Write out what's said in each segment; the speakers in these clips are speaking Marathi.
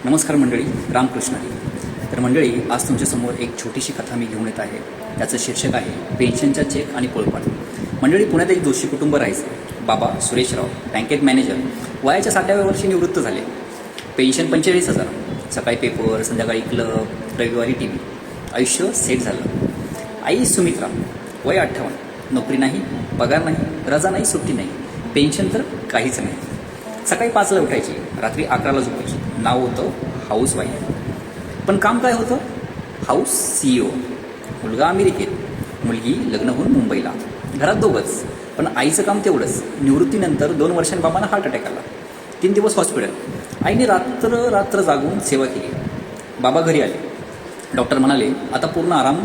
नमस्कार मंडळी, रामकृष्ण हरी. तर मंडळी, आज तुमच्यासमोर एक छोटीशी कथा मी घेऊन येत आहे. त्याचं शीर्षक आहे पेन्शनचा चेक आणि पोळपाट. मंडळी, पुण्यात एक दोषी कुटुंब राहायचं. बाबा सुरेशराव बँकेत मॅनेजर, वयाच्या 60व्या वर्षी निवृत्त झाले. पेन्शन 45,000. सकाळी पेपर, संध्याकाळी क्लब, रविवारी टी व्ही. आयुष्य सेट झालं. आई सुमित्रा, वय 58. नोकरी नाही, पगार नाही, रजा नाही, सुट्टी नाही, पेन्शन तर काहीच नाही. सकाळी 5ला उठायची, रात्री 11ला झोपायची. नाव होतं हाऊस वाईफ. पण काम काय होतं? House CEO. मुलगा अमेरिकेत, मुलगी लग्न होऊन मुंबईला. घरात दोघंच, पण आईचं काम तेवढंच. निवृत्तीनंतर 2 वर्षांनी बाबांना हार्ट अटॅक आला. 3 दिवस हॉस्पिटल. आईने रात्र जागून सेवा केली. बाबा घरी आले. डॉक्टर म्हणाले, आता पूर्ण आराम,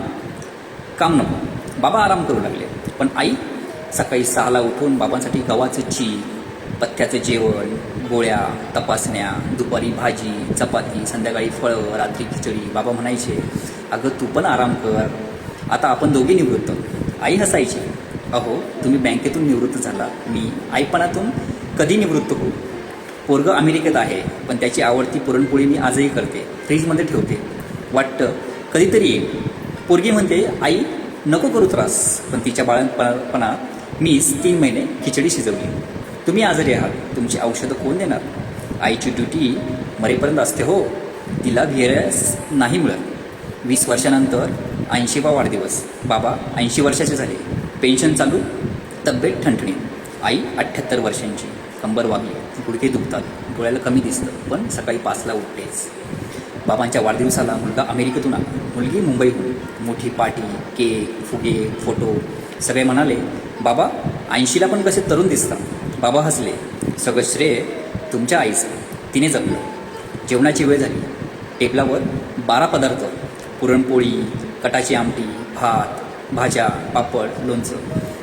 काम नको. बाबा आराम करू लागले. पण आई सकाळी 6ला उठून बाबांसाठी गव्हाचं चीक, पथ्याचं जेवण, गोळ्या, तपासण्या, दुपारी भाजी चपाती, संध्याकाळी फळं, रात्री खिचडी. बाबा म्हणायचे, अगं तू पण आराम कर, आता आपण दोघी निवृत्त. आई हसायची, अहो तुम्ही बँकेतून निवृत्त झाला, मी आईपणातून कधी निवृत्त होऊ? पोरगं अमेरिकेत आहे, पण त्याची आवडती पुरणपोळी मी आजही करते, फ्रीजमध्ये ठेवते. वाटतं कधीतरी येईल. पोरगी म्हणते, आई नको करू त्रास, पण तिच्या बाळणपणात मीच 3 महिने खिचडी शिजवली. तुम्ही आजारी आहात, तुमची औषधं कोण देणार? आईची ड्युटी मरेपर्यंत असते हो, तिला VRS नाही मिळत. 20 वर्षानंतर 80वा वाढदिवस. बाबा 80 वर्षाचे झाले. पेन्शन चालू, तब्येत ठणठणीत. आई 78 वर्षांची, कंबर वागली, गुडघे दुखतात, डोळ्याला कमी दिसतं, पण सकाळी 5ला उठतेच. बाबांच्या वाढदिवसाला मुलगा अमेरिकेतून आला, मुलगी मुंबईहून. मोठी पार्टी, केक, फुगे, फोटो. सगळे म्हणाले, बाबा 80ला पण कसे तरुण दिसतात. बाबा हसले, सगळं श्रेय तुमच्या आईचं, तिने जपलं. जेवणाची वेळ झाली. टेबलावर 12 पदार्थ, पुरणपोळी, कटाची आमटी, भात, भाज्या, पापड, लोणचं.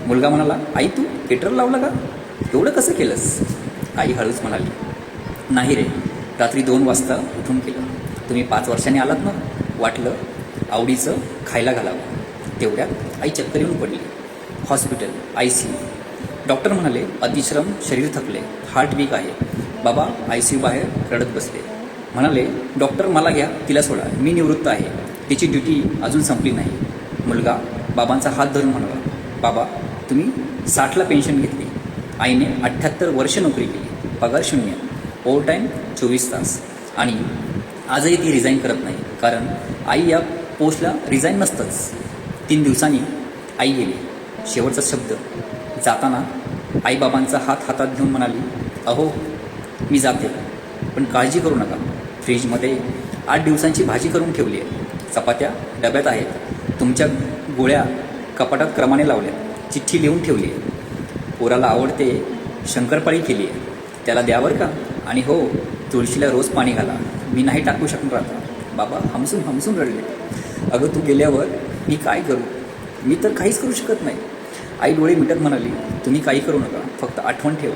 मुलगा म्हणाला, आई तू केटर लावला का? एवढं कसं केलंस? आई हळूच म्हणाली, नाही रे, रात्री 2 वाजता उठून केलं. तुम्ही 5 वर्षांनी आलात ना, वाटलं आवडीचं खायला घालावं. तेवढ्यात आई चक्कर येऊन पडली. Hospital, ICU. डॉक्टर म्हणाले, अतिश्रम, शरीर थकले, हार्ट वीक आहे. बाबा ICU बाहेर रडत बसले. म्हणाले, डॉक्टर मला घ्या, तिला सोडा, मी निवृत्त आहे, तिची ड्युटी अजून संपली नाही. मुलगा बाबांचा हात धरून म्हणाला, बाबा तुम्ही 60ला पेन्शन घेतली. आईने 78 वर्ष नोकरी केली, पगार 0, ओव्हरटाईम 24 तास. आणि आजही ती रिझाईन करत नाही, कारण आई या पोस्टला रिझाईन नसतंच. 3 दिवसांनी आई गेली. शेवटचा शब्द जाताना आईबाबांचा हात हातात घेऊन म्हणाली, अहो मी जाते, पण काळजी करू नका. फ्रीजमध्ये 8 दिवसांची भाजी करून ठेवली आहे, चपात्या डब्यात आहेत, तुमच्या गोळ्या कपाटात क्रमाने लावल्या, चिठ्ठी लिहून ठेवली आहे. पोराला आवडते शंकरपाळी केली आहे, त्याला द्यावर का? आणि हो, तुळशीला रोज पाणी घाला, मी नाही टाकू शकणार आता. बाबा हमसून रडले. अगं तू गेल्यावर मी काय करू? मी तर काहीच करू शकत नाही. आई डोळे मिटत म्हणाली, तुम्ही काही करू नका, फक्त आठवण ठेवा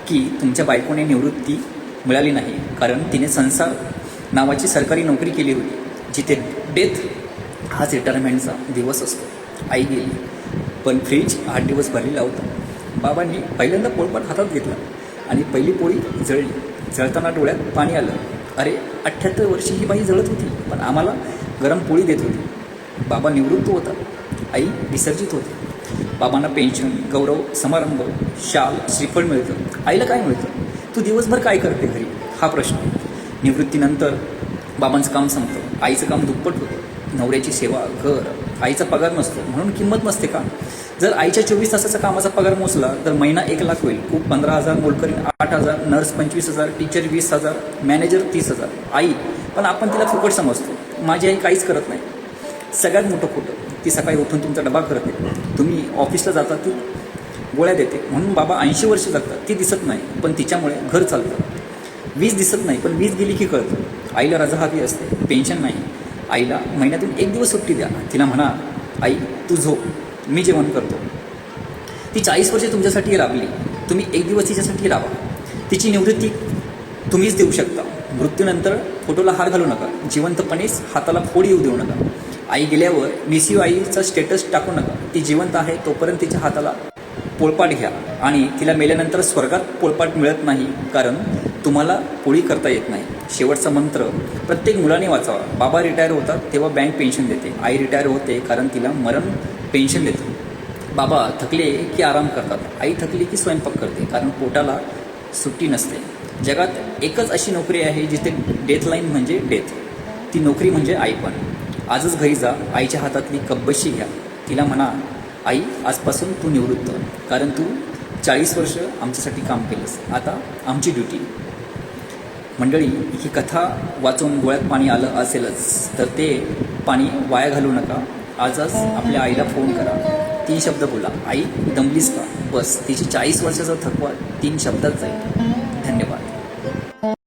की तुमच्या बायकोने निवृत्ती मिळाली नाही, कारण तिने संसार नावाची सरकारी नोकरी केली होती, जिथे डेथ हाच रिटायरमेंटचा दिवस असतो. आई गेली, पण फ्रीज 8 दिवस भरलेला होता. बाबांनी पहिल्यांदा पोळपाट हातात घेतला आणि पहिली पोळी जळली. जळताना डोळ्यात पाणी आलं. अरे 78 वर्षी ही बाई जळत होती, पण आम्हाला गरम पोळी देत होती. बाबा निवृत्त होता, आई विसर्जित होती. बाबांना पेन्शन, गौरव, समारंभ, शाल, श्रीफळ मिळतं. आईला काय मिळतं? तू दिवसभर काय करते घरी, हा प्रश्न. निवृत्तीनंतर बाबांचं काम संपतं, आईचं काम दुप्पट होतं. नवऱ्याची सेवा, घर, आईचा पगार नसतो म्हणून किंमत नसते का? जर आईच्या 24 तासाचा कामाचा पगार मोजला तर महिना 1 लाख होईल. खूप 15,000, मोलकरीण 8,000, नर्स 25,000, टीचर 20,000, मॅनेजर 30,000. आई, पण आपण तिला फुकट समजतो. माझी आई काहीच करत नाही. सगळ्यात मोठं खोटं, ती सकाळी उठून तुमचा डबा करते, तुम्ही ऑफिसला जाता, ती गोळ्या देते, म्हणून बाबा 80 वर्ष जगतात. ती दिसत नाही, पण तिच्यामुळे घर चालतं. 20 दिसत नाही, पण 20 गेली की कळतं. आईला रजा हवी असते, पेन्शन नाही. आईला महिन्यातून 1 दिवस सुट्टी द्या. तिला म्हणा, आई तू झोप, मी जेवण करतो. ती 40 वर्षे तुमच्यासाठी राबली, तुम्ही 1 दिवस तिच्यासाठी राहा. तिची निवृत्ती तुम्हीच देऊ शकता. मृत्यूनंतर फोटोला हार घालू नका, जिवंतपणेच हाताला फोड येऊ देऊ नका. आई गेल्यावर मिस यू आईचा स्टेटस टाकू नका. ती जिवंत आहे तोपर्यंत तिच्या हाताला पोळपाट घ्या, आणि तिला मेल्यानंतर स्वर्गात पोळपाट मिळत नाही, कारण तुम्हाला पोळी करता येत नाही. शेवटचा मंत्र प्रत्येक मुलाने वाचावा. बाबा रिटायर होतात तेव्हा बँक पेन्शन देते. आई रिटायर होते कारण तिला मरण पेन्शन देते. बाबा थकले की आराम करतात. आई थकली की स्वयंपाक करते कारण पोटाला सुट्टी नसते. जगात एकच अशी नोकरी आहे जिथे डेथलाईन म्हणजे डेथ. ती नोकरी म्हणजे आईपण. आजच घरी जा, आईच्या हातातली कब्बशी घ्या. तिला म्हणा, आई आजपासून तू निवृत्त, कारण तू 40 वर्ष आमच्यासाठी काम केलंस. आता आमची ड्युटी. मंडळी, ही कथा वाचून डोळ्यात पाणी आलं असेलच तर ते पाणी वाया घालू नका. आजच आपल्या आईला फोन करा. 3 शब्द बोला. आई दमलीस का? बस तिची 40 वर्षाचा थकवा 3 शब्दात जाईल.